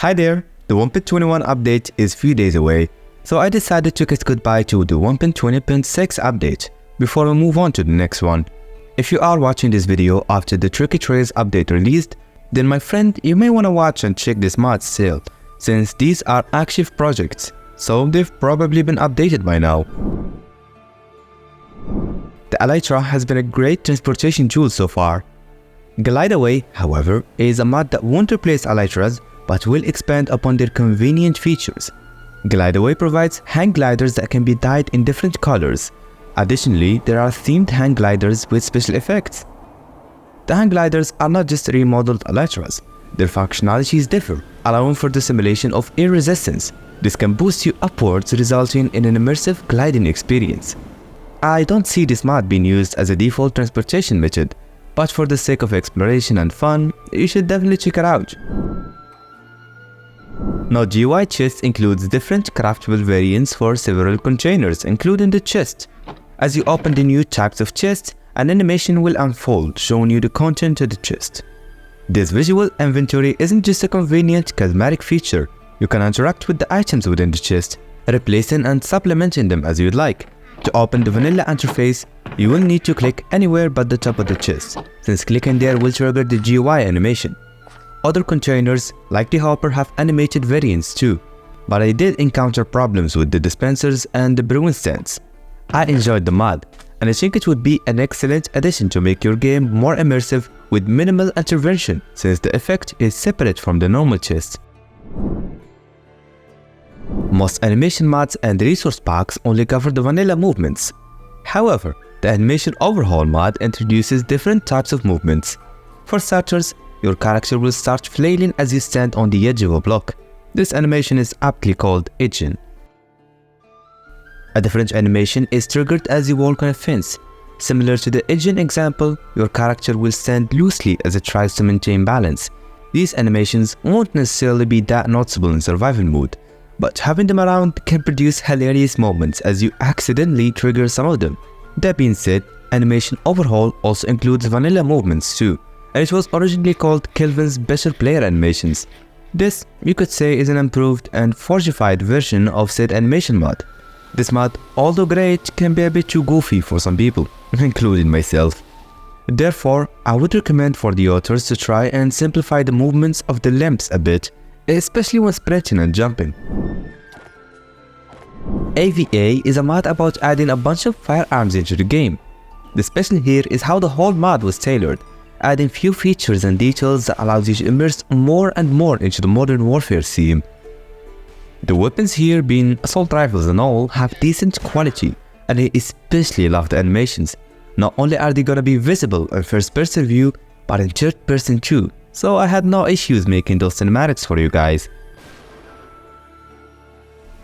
Hi there, the 1.21 update is few days away, so I decided to kiss goodbye to the 1.20.6 update before we move on to the next one. If you are watching this video after the Tricky Trails update released, then my friend, you may want to watch and check this mod still, since these are active projects, so they've probably been updated by now. The Elytra has been a great transportation tool so far. Glideaway, however, is a mod that won't replace Elytras but will expand upon their convenient features. Glideaway provides hang gliders that can be dyed in different colors. Additionally, there are themed hang gliders with special effects. The hang gliders are not just remodeled Elytras, their functionalities differ, allowing for the simulation of air resistance. This can boost you upwards, resulting in an immersive gliding experience. I don't see this mod being used as a default transportation method, but for the sake of exploration and fun, you should definitely check it out. Now, Gui Chest includes different craftable variants for several containers, including the chest. As you open the new types of chest, an animation will unfold, showing you the content of the chest. This visual inventory isn't just a convenient cosmetic feature. You can interact with the items within the chest, replacing and supplementing them as you'd like. To open the vanilla interface, you will need to click anywhere but the top of the chest, since clicking there will trigger the GUI animation. Other containers, like the hopper, have animated variants too, but I did encounter problems with the dispensers and the brewing stands. I enjoyed the mod, and I think it would be an excellent addition to make your game more immersive with minimal intervention, since the effect is separate from the normal chest. Most animation mods and resource packs only cover the vanilla movements. However, the Animation Overhaul mod introduces different types of movements. For starters, your character will start flailing as you stand on the edge of a block. This animation is aptly called edging. A different animation is triggered as you walk on a fence. Similar to the edging example, your character will stand loosely as it tries to maintain balance. These animations won't necessarily be that noticeable in survival mode, but having them around can produce hilarious moments as you accidentally trigger some of them. That being said, Animation Overhaul also includes vanilla movements too, and it was originally called Kelvin's Better Player Animations. This, you could say, is an improved and fortified version of said animation mod. This mod, although great, can be a bit too goofy for some people, including myself. Therefore, I would recommend for the authors to try and simplify the movements of the limbs a bit, especially when sprinting and jumping. A.V.A is a mod about adding a bunch of firearms into the game. The special here is how the whole mod was tailored, adding few features and details that allows you to immerse more and more into the modern warfare theme. The weapons here, being assault rifles and all, have decent quality, and I especially love the animations. Not only are they gonna be visible in first person view, but in third person too, so I had no issues making those cinematics for you guys.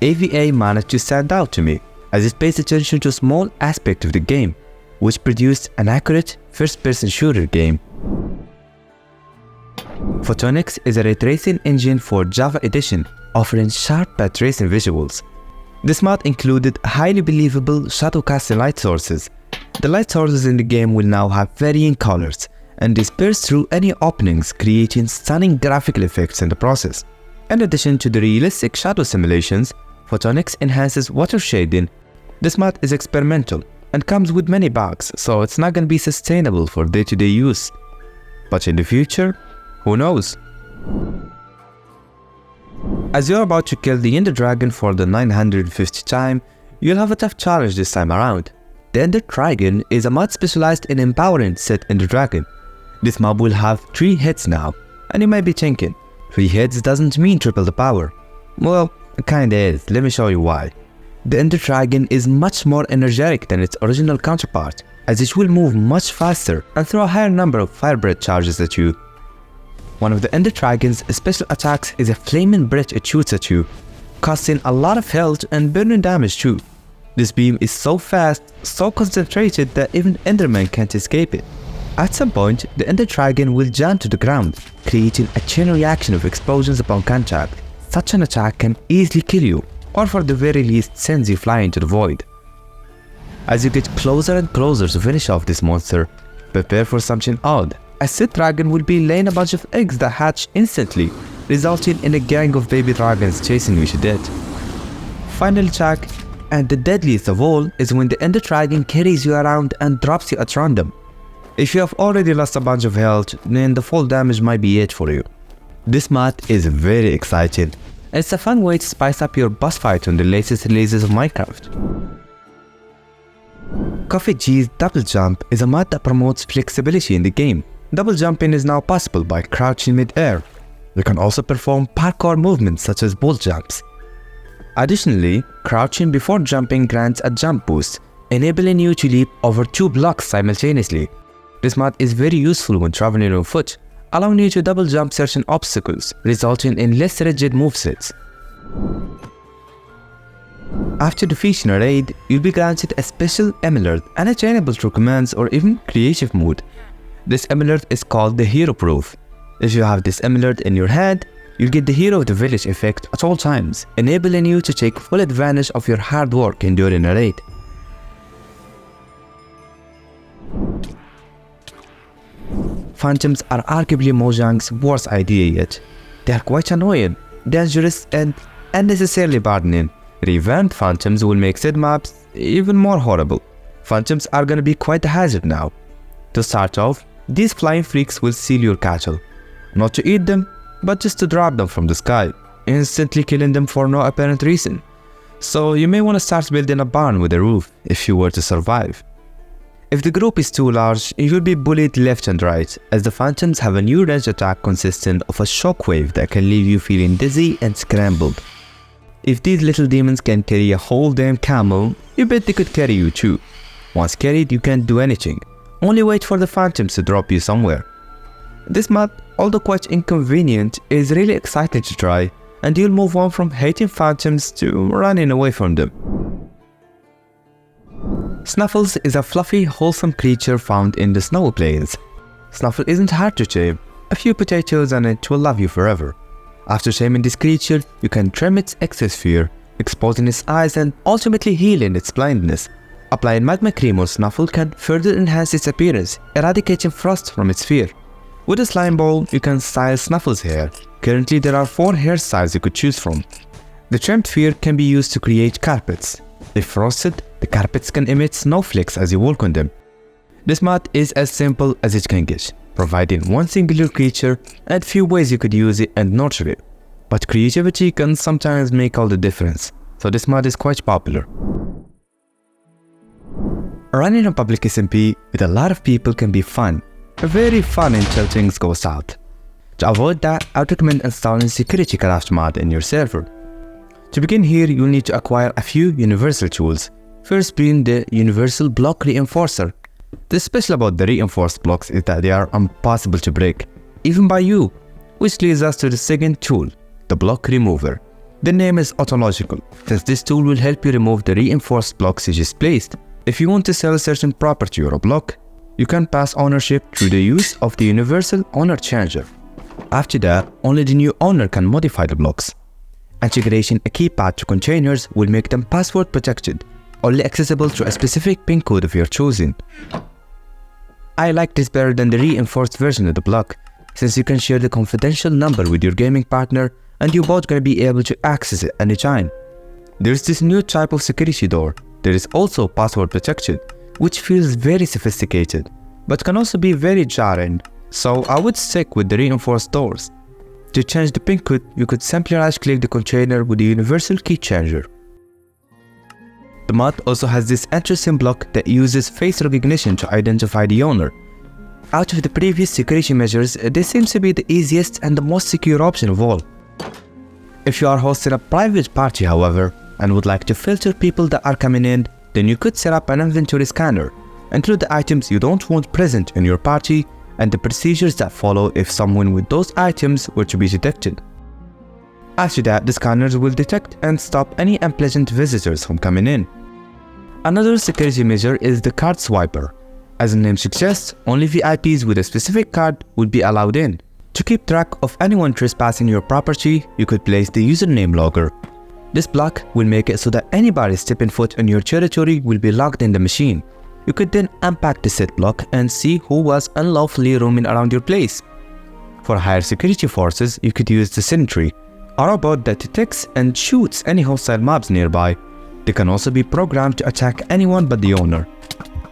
A.V.A managed to stand out to me, as it pays attention to a small aspect of the game, which produced an accurate first-person shooter game. Photonics is a raytracing engine for Java Edition, offering sharp path tracing visuals. This mod included highly believable shadow casting light sources. The light sources in the game will now have varying colors, and disperse through any openings, creating stunning graphical effects in the process. In addition to the realistic shadow simulations, Photonics enhances water shading. This mod is experimental and comes with many bugs, so it's not going to be sustainable for day-to-day use. But in the future, who knows? As you're about to kill the Ender Dragon for the 950th time, you'll have a tough challenge this time around. The Ender Trigon is a mod specialized in empowering said Ender Dragon. This mob will have 3 hits now, and you might be thinking, 3 hits doesn't mean triple the power. Well, it kinda is, let me show you why. The Ender Trigon is much more energetic than its original counterpart, as it will move much faster and throw a higher number of fire breath charges at you. One of the Ender Trigon's special attacks is a flaming breath it shoots at you, costing a lot of health and burning damage too. This beam is so fast, so concentrated that even Enderman can't escape it. At some point, the Ender Trigon will jam to the ground, creating a chain reaction of explosions upon contact. Such an attack can easily kill you, or for the very least sends you flying to the void. As you get closer and closer to finish off this monster, prepare for something odd. A said dragon will be laying a bunch of eggs that hatch instantly, resulting in a gang of baby dragons chasing you to death. Final attack, and the deadliest of all, is when the Ender Dragon carries you around and drops you at random. If you have already lost a bunch of health, then the fall damage might be it for you. This mod is very exciting, and it's a fun way to spice up your boss fight on the latest releases of Minecraft. CoffeeG's Double Jump is a mod that promotes flexibility in the game. Double jumping is now possible by crouching mid-air. You can also perform parkour movements such as wall jumps. Additionally, crouching before jumping grants a jump boost, enabling you to leap over 2 blocks simultaneously. This mod is very useful when traveling on foot, allowing you to double jump certain obstacles, resulting in less rigid movesets. After defeating a raid, you'll be granted a special emerald and attainable through commands or even creative mode. This emerald is called the Hero Proof. If you have this emerald in your hand, you'll get the Hero of the Village effect at all times, enabling you to take full advantage of your hard work during a raid. Phantoms are arguably Mojang's worst idea yet. They are quite annoying, dangerous, and unnecessarily burdening. Revamped Phantoms will make said maps even more horrible. Phantoms are gonna be quite a hazard now. To start off, these flying freaks will steal your cattle. Not to eat them, but just to drop them from the sky, instantly killing them for no apparent reason. So you may want to start building a barn with a roof if you were to survive. If the group is too large, you will be bullied left and right, as the Phantoms have a new range attack consisting of a shockwave that can leave you feeling dizzy and scrambled. If these little demons can carry a whole damn camel, you bet they could carry you too. Once carried, you can't do anything. Only wait for the Phantoms to drop you somewhere. This mod, although quite inconvenient, is really exciting to try, and you'll move on from hating Phantoms to running away from them. Snuffles is a fluffy, wholesome creature found in the snow plains. Snuffle isn't hard to tame. A few potatoes and it will love you forever. After taming this creature, you can trim its excess fear, exposing its eyes and ultimately healing its blindness. Applying magma cream on Snuffle can further enhance its appearance, eradicating frost from its fear. With a slime ball, you can style Snuffle's hair. Currently, there are 4 hairstyles you could choose from. The trimmed fur can be used to create carpets. If frosted, the carpets can emit snowflakes as you walk on them. This mod is as simple as it can get, providing one singular creature and few ways you could use it and nurture it. But creativity can sometimes make all the difference, so this mod is quite popular. Running a public SMP with a lot of people can be fun. Very fun until things go south. To avoid that, I would recommend installing SecurityCraft mod in your server. To begin here, you'll need to acquire a few universal tools, first being the Universal Block Reinforcer. The special about the reinforced blocks is that they are impossible to break, even by you, which leads us to the second tool, the Block Remover. The name is autological, since this tool will help you remove the reinforced blocks you just placed. If you want to sell a certain property or a block, you can pass ownership through the use of the Universal Owner Changer. After that, only the new owner can modify the blocks. Integrating a keypad to containers will make them password protected, only accessible through a specific PIN code of your choosing. I like this better than the reinforced version of the block, since you can share the confidential number with your gaming partner and you're both going to be able to access it anytime. There's this new type of security door. There is also password protection, which feels very sophisticated, but can also be very jarring, so I would stick with the reinforced doors. To change the PIN code, you could simply right-click the container with the Universal Key Changer. The mod also has this interesting block that uses face recognition to identify the owner. Out of the previous security measures, this seems to be the easiest and the most secure option of all. If you are hosting a private party, however, and would like to filter people that are coming in, then you could set up an inventory scanner, include the items you don't want present in your party, and the procedures that follow if someone with those items were to be detected. After that, the scanners will detect and stop any unpleasant visitors from coming in. Another security measure is the card swiper. As the name suggests, only VIPs with a specific card would be allowed in. To keep track of anyone trespassing your property, you could place the username logger. This block will make it so that anybody stepping foot on your territory will be logged in the machine. You could then unpack the set block and see who was unlawfully roaming around your place. For higher security forces, you could use the Sentry, a robot that detects and shoots any hostile mobs nearby. They can also be programmed to attack anyone but the owner.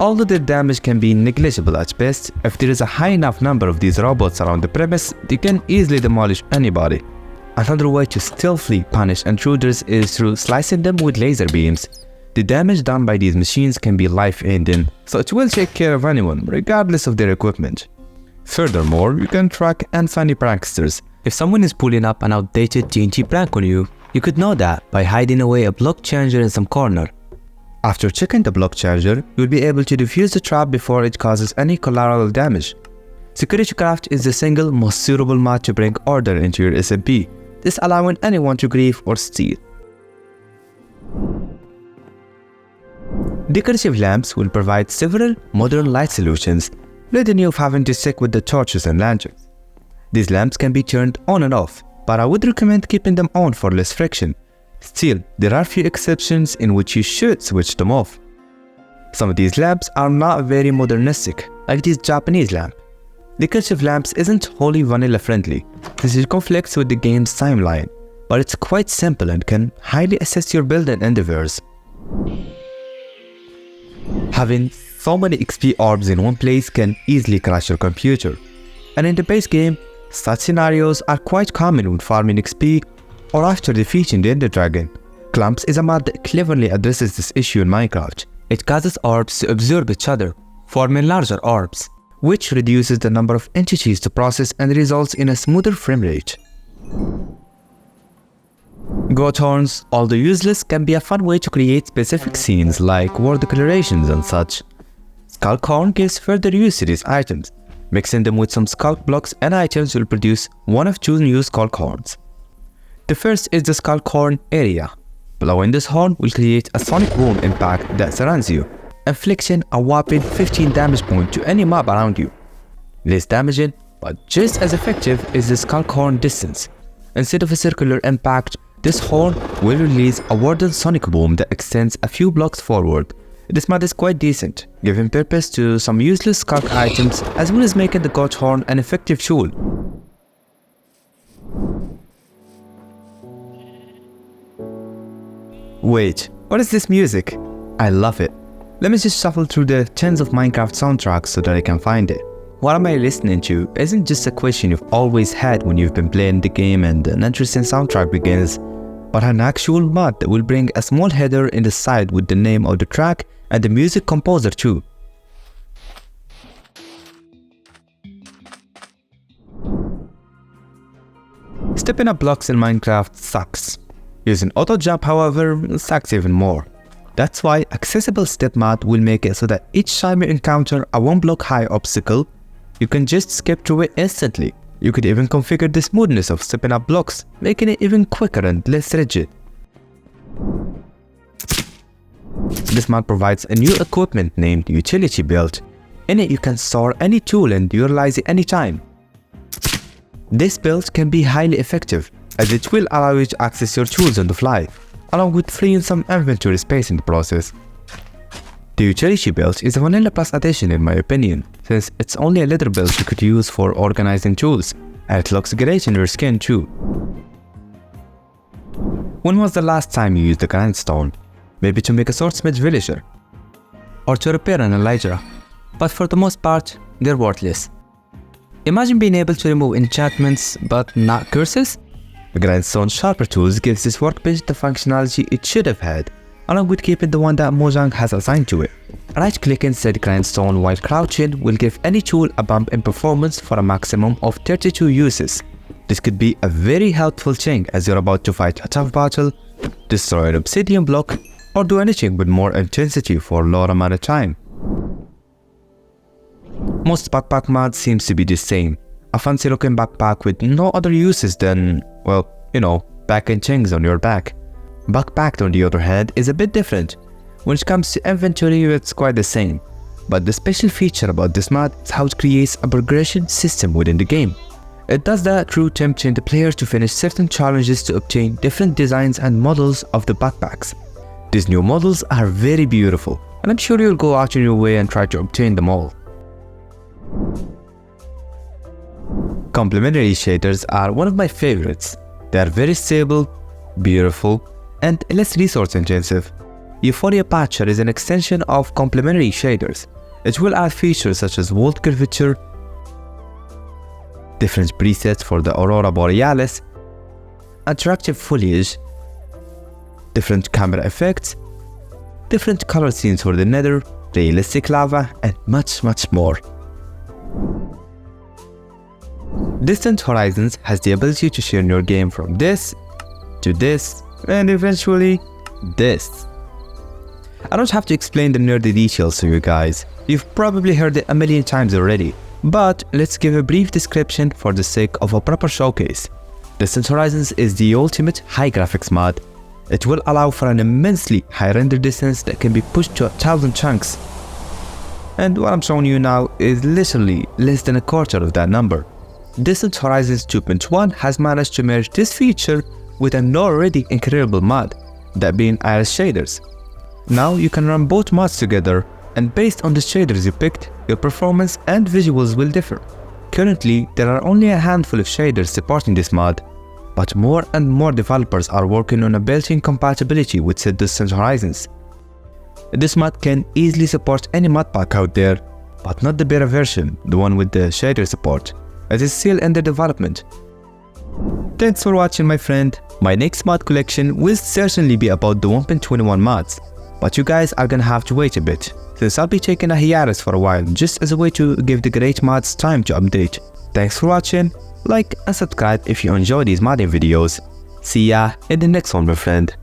Although their damage can be negligible at best, if there is a high enough number of these robots around the premise, they can easily demolish anybody. Another way to stealthily punish intruders is through slicing them with laser beams. The damage done by these machines can be life-ending, so it will take care of anyone, regardless of their equipment. Furthermore, you can track and find pranksters. If someone is pulling up an outdated TNT prank on you, you could know that by hiding away a block changer in some corner. After checking the block charger, you'll be able to defuse the trap before it causes any collateral damage. SecurityCraft is the single most suitable mod to bring order into your SMP, this allowing anyone to grief or steal. Decorative lamps will provide several modern light solutions, leading you having to stick with the torches and lanterns. These lamps can be turned on and off, but I would recommend keeping them on for less friction. Still, there are few exceptions in which you should switch them off. Some of these lamps are not very modernistic, like this Japanese lamp. Decorative lamps isn't wholly vanilla friendly, since it conflicts with the game's timeline, but it's quite simple and can highly assist your build in Enderverse. Having so many XP orbs in one place can easily crash your computer, and in the base game, such scenarios are quite common when farming XP or after defeating the Ender Dragon. Clumps is a mod that cleverly addresses this issue in Minecraft. It causes orbs to absorb each other, forming larger orbs, which reduces the number of entities to process and results in a smoother frame rate. Goat horns, although useless, can be a fun way to create specific scenes like war declarations and such. Sculk horn gives further use to these items. Mixing them with some Sculk blocks and items will produce one of two new Sculk horns. The first is the Sculk horn area. Blowing this horn will create a sonic boom impact that surrounds you, inflicting a whopping 15 damage points to any mob around you. Less damaging, but just as effective is the Sculk horn distance. Instead of a circular impact, this horn will release a warded sonic boom that extends a few blocks forward. This mod is quite decent, giving purpose to some useless Sculk items as well as making the goat horn an effective tool. Wait, what is this music? I love it. Let me just shuffle through the tens of Minecraft soundtracks so that I can find it. What am I listening to isn't just a question you've always had when you've been playing the game and an interesting soundtrack begins, but an actual mod that will bring a small header in the side with the name of the track and the music composer too. Stepping up blocks in Minecraft sucks. Using auto jump, however, sucks even more. That's why accessible step mod will make it so that each time you encounter a one block high obstacle, you can just skip through it instantly. You could even configure the smoothness of stepping up blocks, making it even quicker and less rigid. This mod provides a new equipment named Utility Belt. In it you can store any tool and utilize it anytime. This build can be highly effective, as it will allow you to access your tools on the fly, along with freeing some inventory space in the process. The Utility Belt is a Vanilla Plus addition in my opinion, since it's only a little belt you could use for organizing tools, and it looks great in your skin too. When was the last time you used the Grindstone? Maybe to make a swordsmith villager, or to repair an Elytra, but for the most part, they're worthless. Imagine being able to remove enchantments but not curses? The Grindstone Sharper Tools gives this workbench the functionality it should have had, along with keeping the one that Mojang has assigned to it. Right-clicking said Grindstone while crouching will give any tool a bump in performance for a maximum of 32 uses. This could be a very helpful thing as you're about to fight a tough battle, destroy an obsidian block, or do anything with more intensity for a lower amount of time. Most backpack mods seems to be the same. A fancy looking backpack with no other uses than, well, you know, packing things on your back. Backpacked on the other hand is a bit different. When it comes to inventory, it's quite the same. But the special feature about this mod is how it creates a progression system within the game. It does that through tempting the player to finish certain challenges to obtain different designs and models of the backpacks. These new models are very beautiful, and I'm sure you'll go out of your way and try to obtain them all. Complementary shaders are one of my favorites. They are very stable, beautiful, and less resource intensive. Euphoria Patcher is an extension of complementary shaders. It will add features such as world curvature, different presets for the Aurora Borealis, attractive foliage, different camera effects, different color scenes for the nether, realistic lava, and much more. Distant Horizons has the ability to share your game from this to this and eventually this. I don't have to explain the nerdy details to you guys. You've probably heard it a million times already, but let's give a brief description for the sake of a proper showcase. Distant Horizons is the ultimate high graphics mod. It will allow for an immensely high render distance that can be pushed to 1,000 chunks. And what I'm showing you now is literally less than a quarter of that number. Distant Horizons 2.1 has managed to merge this feature with an already incredible mod, that being Iris shaders. Now you can run both mods together, and based on the shaders you picked, your performance and visuals will differ. Currently, there are only a handful of shaders supporting this mod, but more and more developers are working on a built-in compatibility with said Distant Horizons. This mod can easily support any mod pack out there, but not the beta version, the one with the shader support. It is still under development. Thanks for watching, my friend. My next mod collection will certainly be about the 1.21 mods, but you guys are gonna have to wait a bit, since I'll be taking a hiatus for a while just as a way to give the great mods time to update. Thanks for watching, like and subscribe if you enjoy these modding videos. See ya in the next one, my friend.